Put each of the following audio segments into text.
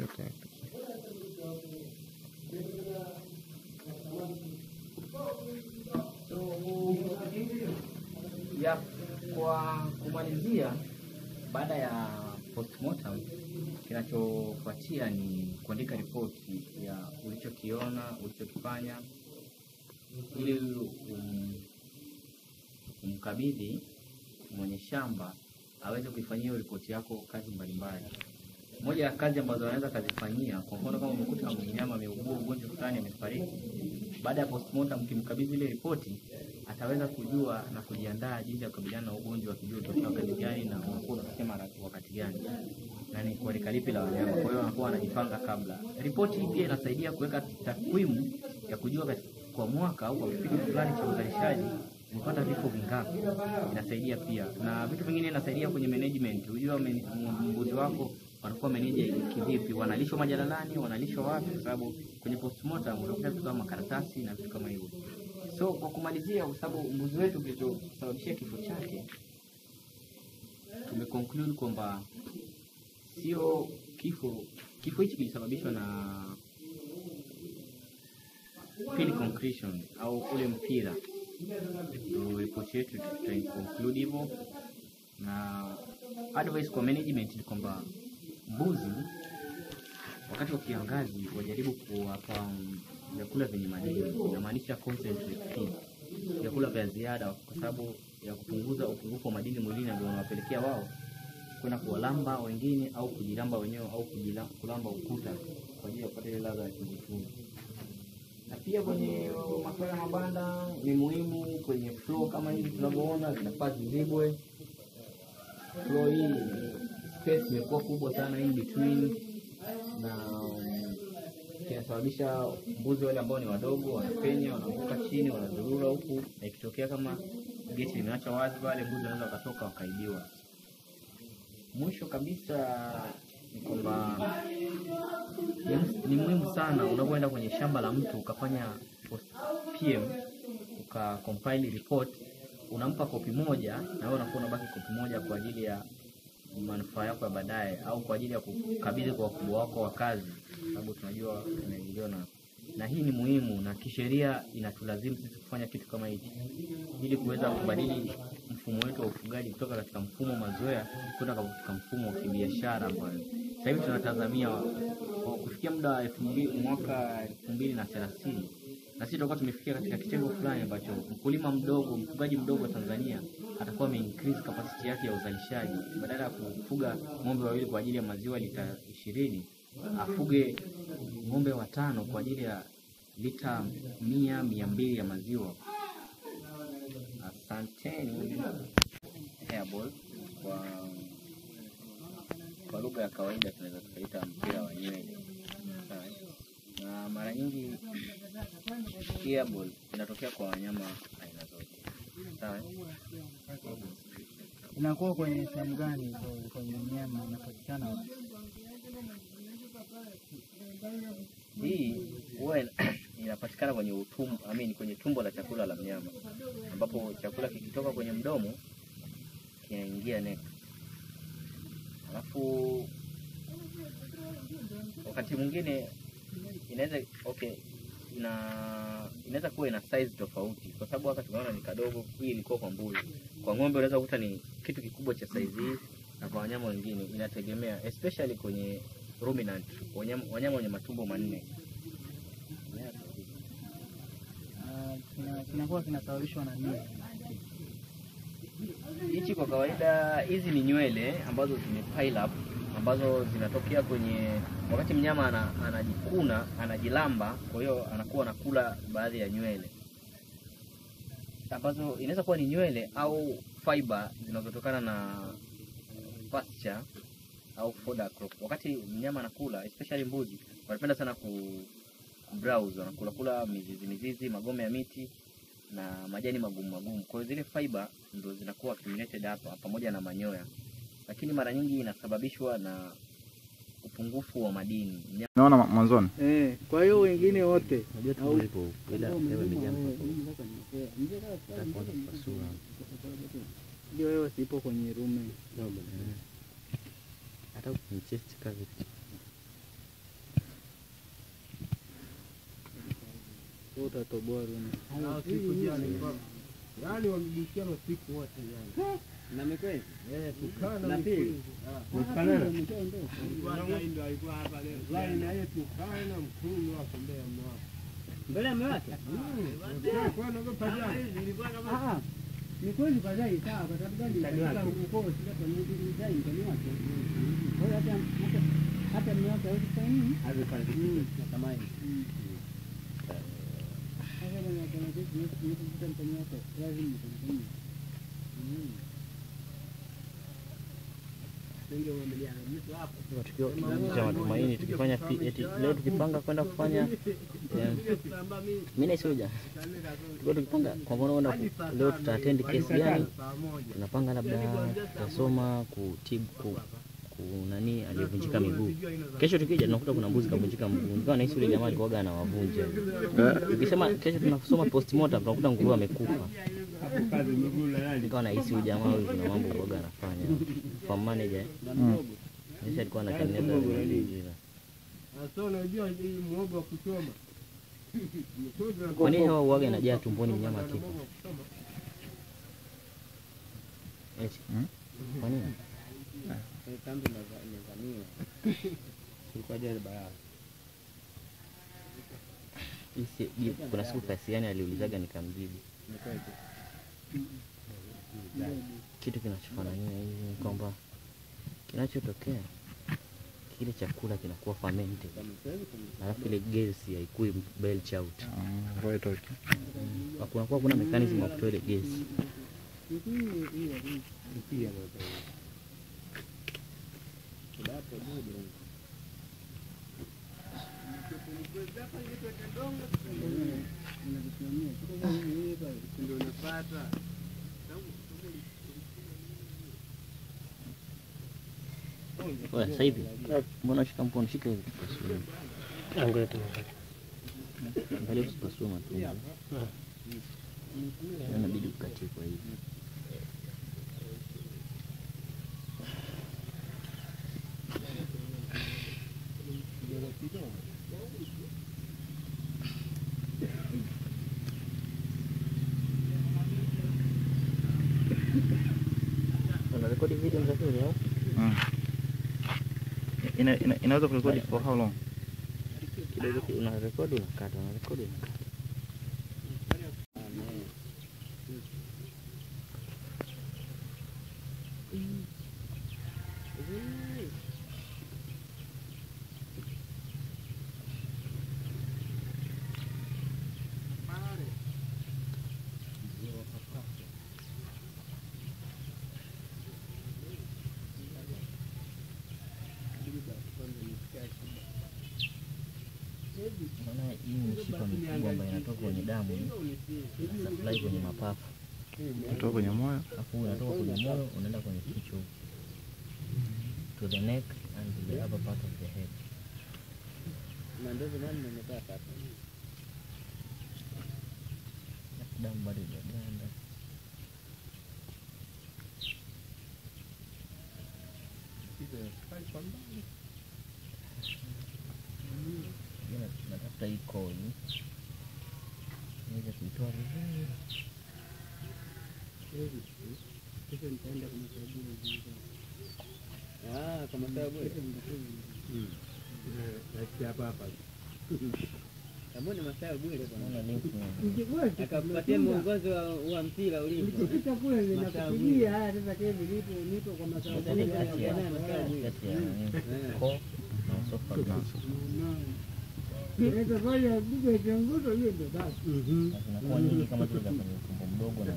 Okay. Ya kwa kumalizia, baada ya postmortem kinachofuatia ni kuandika ripoti ya ulichokiona, ulichokifanya, ili umkabidhi mwenye shamba aweze kuifanyia ripoti yako kazi mbalimbali. Moja ya kazi ambazo anaweza kuzifanyia, kwa mfano kama umekuta mnyama ameugua ugonjwa fulani amefariki, baada ya postmortem kimkabidhi ile ripoti, ataweza kujua na kujiandaa jinsi ya kukabiliana na ugonjwa, kujua utokea wakati gani na unakuwa unasema wakati gani na ni kwa rika lipi la wanyama. Kwa hiyo anakuwa anajipanga kabla. Ripoti hii pia inasaidia kuweka takwimu ya kujua kwa mwaka au kwa kipindi fulani cha uzalishaji umepata vifo vingapi. Inasaidia pia, na vitu vingine inasaidia kwenye management. Unajua mbuzi wako wanakuwa manage kivipi, wanalishwa majalalani, wanalishwa wapi, kwa sababu kwenye postmortem unakuta vitu kama makaratasi na vitu kama hivyo. So kwa kumalizia, kwa sababu mbuzi wetu kilichosababisha kifo chake, tumeconclude kwamba sio kifo hichi kilisababishwa na pin concretion au ule mpira. Ripoti yetu tutaconclude hivyo, na advice kwa management ni kwamba mbuzi wakati wa kiangazi wajaribu kuwapa vyakula vyenye madini, inamaanisha concentrate feed, vyakula vya ziada, kwa sababu ya kupunguza upungufu wa madini mwilini, ndio wanawapelekea wao kwenda kuwalamba wengine au kujilamba wenyewe au kulamba ukuta kwa ajili ya kupata ile ladha ya kujifunza. Na pia kwenye masuala ya mabanda ni muhimu kwenye floor kama hivi tunavyoona zinafaa zizibwe. Floor hii space imekuwa kubwa sana in between, na kinasababisha mbuzi wale ambao ni wadogo wanapenya, wanavuka chini, wanazurura huku, na ikitokea kama geti limeacha wazi pale, mbuzi wanaweza wakatoka wakaibiwa. Mwisho kabisa ni kwamba ni muhimu sana unapoenda kwenye shamba la mtu ukafanya PM, ukacompile report, unampa kopi moja na wewe unakuwa unabaki kopi moja kwa ajili ya manufaa yako ya baadaye, au kwa ajili ya kukabidhi kwa wakubwa wako wa kazi, sababu tunajua tunaingiliwa na hii ni muhimu, na kisheria inatulazimu sisi kufanya kitu kama hichi ili kuweza kubadili mfumo wetu wa ufugaji kutoka katika mfumo mazoea kwenda katika mfumo wa kibiashara ambao sasa hivi tunatazamia kufikia muda wa mwaka 2030, na sisi tutakuwa tumefikia katika kitengo fulani ambacho mkulima mdogo, mfugaji mdogo wa Tanzania atakuwa increase capacity yake ya uzalishaji. Badala ya kufuga ng'ombe wawili kwa ajili ya maziwa lita 20, afuge ng'ombe 5 kwa ajili ya lita 100-200 ya maziwa. Asanteni. Hairball kwa lugha ya kawaida tunaweza kuita mpira wa nywele. Na mara nyingi hairball inatokea kwa wanyama aina zote. Sawa? Inakuwa kwenye sehemu gani kwenye mnyama inapatikana? Hii huwa inapatikana kwenye utumbo, kwenye tumbo la chakula la mnyama, ambapo chakula kikitoka kwenye mdomo kinaingia neck. Alafu wakati mwingine inaweza kuwa ina size tofauti, kwa sababu hapa tunaona ni kadogo. Hii ilikuwa kwa mbuzi. Kwa ng'ombe unaweza kukuta ni kitu kikubwa cha size hii, na kwa wanyama wengine inategemea, especially kwenye ruminant, wanyama wenye matumbo manne. Kinakuwa kinasababishwa na nini? Hichi kwa kawaida hizi ni nywele ambazo zimepile up, ambazo zinatokea kwenye wakati mnyama anajikuna, anajilamba, kwa hiyo anakuwa anakula baadhi ya nywele, ambazo inaweza kuwa ni nywele au fiber zinazotokana na pasture au fodder crop. Wakati mnyama anakula, especially mbuzi, wanapenda sana browse, wanakula mizizi, magome ya miti na majani magumu. Kwa hiyo zile fiber ndio zinakuwa accumulated hapa pamoja na manyoya, lakini mara nyingi inasababishwa na upungufu wa madini. Naona mwanzoni. Kwa hiyo wengine wote au bila wewe mijambo ndio wewe sipo kwenye rume. hata ukinichesti kazi. Utatoboa Runa. Siku jana yaani wamebishia masiku wote yani. Na mikweli? Tukana na pili. Mkanana. Ndio alikuwa hapa leo. Line na yeye tukana mkuu wako mbele mwako. Mbele mwake? Kwa nini unapata? Ni kweli baadaye sawa kwa sababu gani ndio ukoo sika kwa nini design ndani wake. Kwa hiyo hata mmoja wote kwa nini? Alifanya kama hivi. Sasa bwana kuna kitu ni mtandao wako lazima mtandao. Ndio wameliana mtu hapo. Tukio cha matumaini tukifanya eti leo tukipanga kwenda kufanya mimi naisuja. Tukipanga kwa mfano leo tutaattend kesi gani? Tunapanga labda tutasoma kutibu nani aliyevunjika miguu. Kesho tukija tunakuta kuna mbuzi kavunjika mguu. Nikawa na yule jamaa alikuwa anawavunja. Tukisema kesho tunasoma postmortem tunakuta nguruwe amekufa. Kazi miguu na nani? Nikawa na huyu jamaa huyu kuna mambo huaga anafanya. Farm manager. Nisha alikuwa anatengeneza mazingira. Sasa unajua hii muogo wa kuchoma. Kwa nini hewa huaga inajaa tumboni mnyama akifa? Eti. Kwa nini? Kambi na nizamio. Ilikuwa jana baya. Kuna siku Kasiani aliulizaga nikamjibu. Kitu kinachofanania hivi kwamba kinachotokea kile chakula kinakuwa fermented. Alafu ile gesi haikui belch out. Kwa hiyo toki. Hakunakuwa kuna mechanism ya kutoa ile gesi. Oya, sasa hivi mbona shika mkono, shika hivi tupasue. Angoja tu. Angalia usipasue matunda. Inabidi ukatie kwa hivi. Unarekodi video mzuri au? Inaweza kurekodi for how long? Kidogo unarekodi unakata, unarekodi unakata. Maana hii mishipa mikubwa ambayo inatoka kwenye damu supply kwenye mapafu. Kutoka kwenye moyo. Alafu inatoka kwenye moyo unaenda kwenye kichwa. To the neck and the upper part of the head. Na ndio zamani nimepata hapa. Damu bado inaganda. Natafuta hii coil niweze kuitoa vizuri. Kesho nitaenda kwenye sabuni. Kama sabuni. Hapa hapa. Sabuni masaa bure Naona link akapatia mwongozo wa mpira ulipo. Ukifika kule ninakupigia haya sasa hivi nipo kwa masaa bure. na sofa glass. Ndio fanya buga changamoto hiyo ndio basi. Zinakuwa nyingi kama zile za kwenye utumbo mdogo na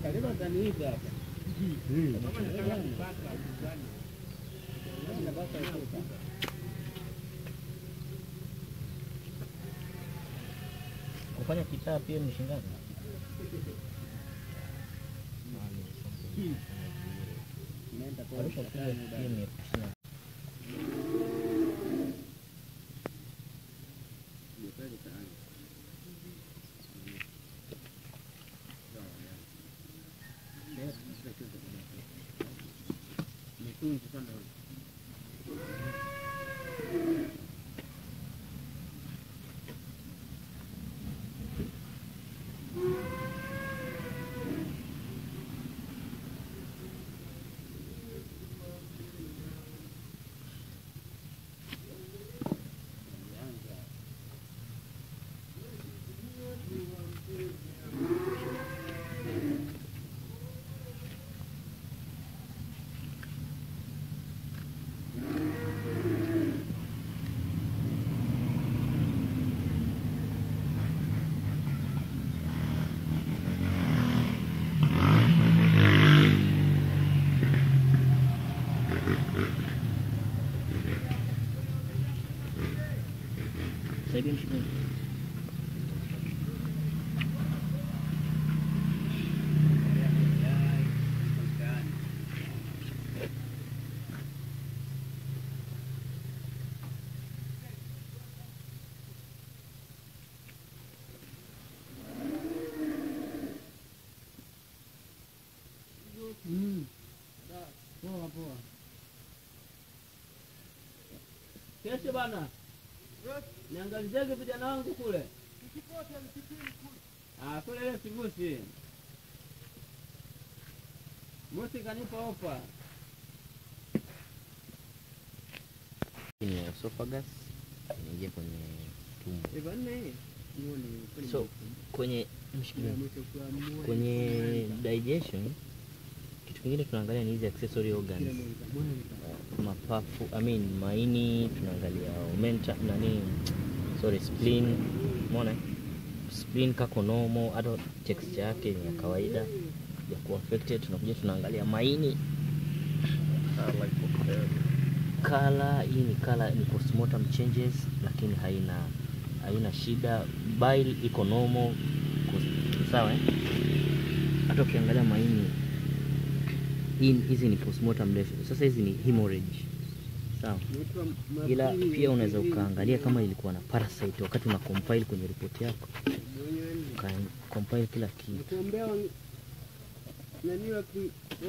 karibu ataniita hapa. kufanya kitaa pia ni shingapi? Nenda kwa Alisha pia ni kushina. mtunzi sana. Saidia mshikaji. Poa poa. Kesho bana. Niangalizege vijana wangu kule. Kule ile simusi. Musi kanipa ofa. Ni esophagus inaingia kwenye tumbo. Bana So kwenye digestion kitu kingine tunaangalia ni hizi accessory organs. Mapafu, maini, tunaangalia spleen. Umeona? Spleen kako normal, hata texture yake ni ya kawaida. Ya kuwa affected tunakuja tunaangalia maini. Color ni postmortem changes, lakini haina shida. Bile iko normal. Sawa hata ukiangalia maini hizi ni postmortem lesion. Sasa hizi ni hemorrhage. Sawa. Ila pia unaweza ukaangalia kama ilikuwa na parasite wakati una compile kwenye report yako. Compile kila kitu. Nikuombea nani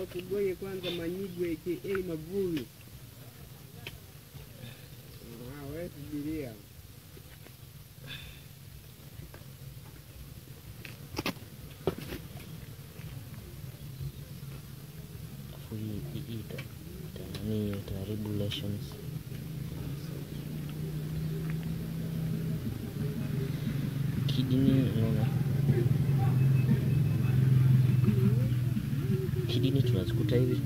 wakugoye kwanza Manyigwe aka Mavulu. Wewe subiria. Regulations. Kidney tunazikuta hivi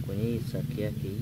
kwenye hii saki yake hii.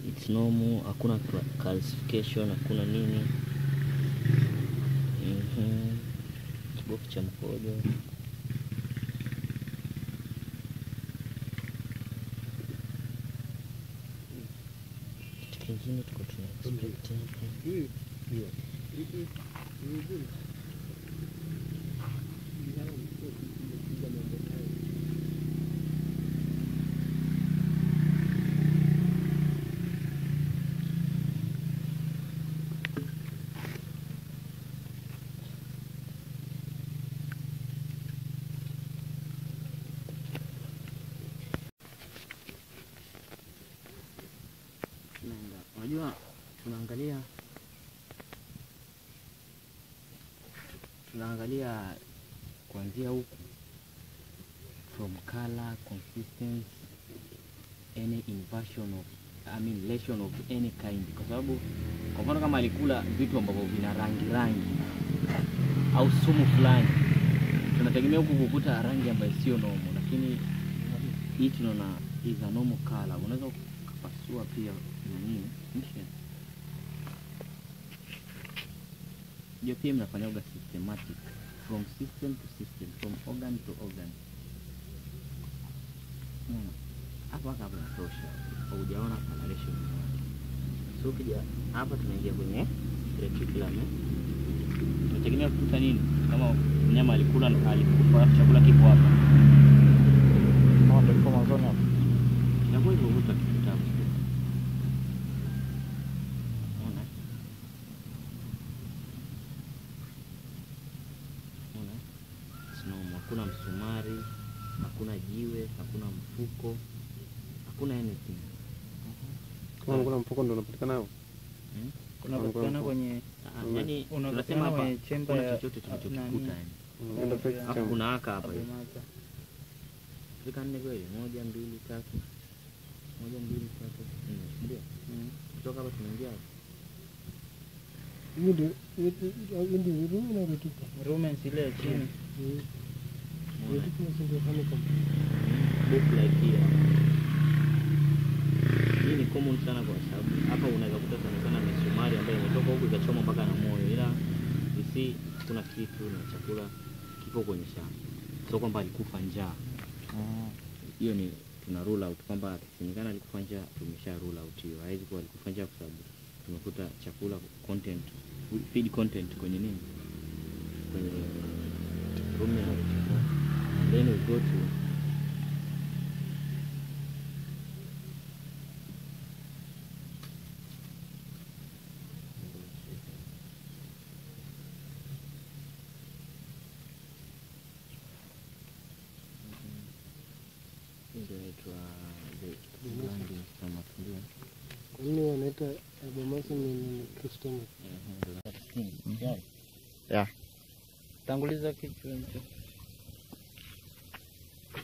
It's normal, hakuna calcification, hakuna nini. Kibofu cha mkojo. Kitu kingine tuko tuna-expect hapa. Unajua tunaangalia kuanzia huku from color, consistency, any inversion of lesion of any kind, kwa sababu kwa mfano kama alikula vitu ambavyo vina rangi au sumu fulani, tunategemea huku kukuta rangi ambayo sio normal, lakini hii tunaona is a normal color. Unaweza kupasua pia nini? Hiyo pia mnafanyaga systematic from system to system, from organ to organ. hapa inatosha. Hujaona coloration yote. So ukija hapa tunaingia kwenye reticulum. Tunategemea kukuta nini? Kama mnyama alikufa chakula kipo hapa. Ndio kama zone hapa. Inakuwa hivyo vuta kifuta hapo. Hakuna msumari, hakuna jiwe, hakuna mfuko, hakuna anything. Kama kuna mfuko ndio unapatikana hapo. Unapatikana kwenye yani tunasema hapa chemba ya chochote tulichokikuta yani. Ndio fake Hapo chemba. kuna haka hapa hivi. Fika nne kweli? 1 2 3. 1 2 3 4. Ndio. Kutoka hapa tunaingia hapo. Ndio room na reticulum. room ile chini. Look like here. Hii ni common sana kwa sababu hapa unaweza kukuta sana misumari ambayo imetoka huko ikachoma mpaka na moyo, ila isi kuna kitu na chakula kipo kwenye shamba. Sio kwamba alikufa njaa. Hiyo ni tuna rule out kwamba akisemekana alikufa njaa, tumesha rule out hiyo. Haiwezi kuwa alikufa njaa kwa sababu tumekuta chakula content, feed content kwenye nini? Kwenye rumen. And then we go to Kwa nini wanaita abomasum ni custom? Yeah. Tanguliza kichwa hicho.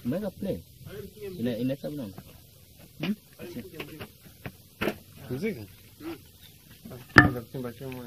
Mega play. Ina sababu nani? Muziki? Kwa kuchimba chemba.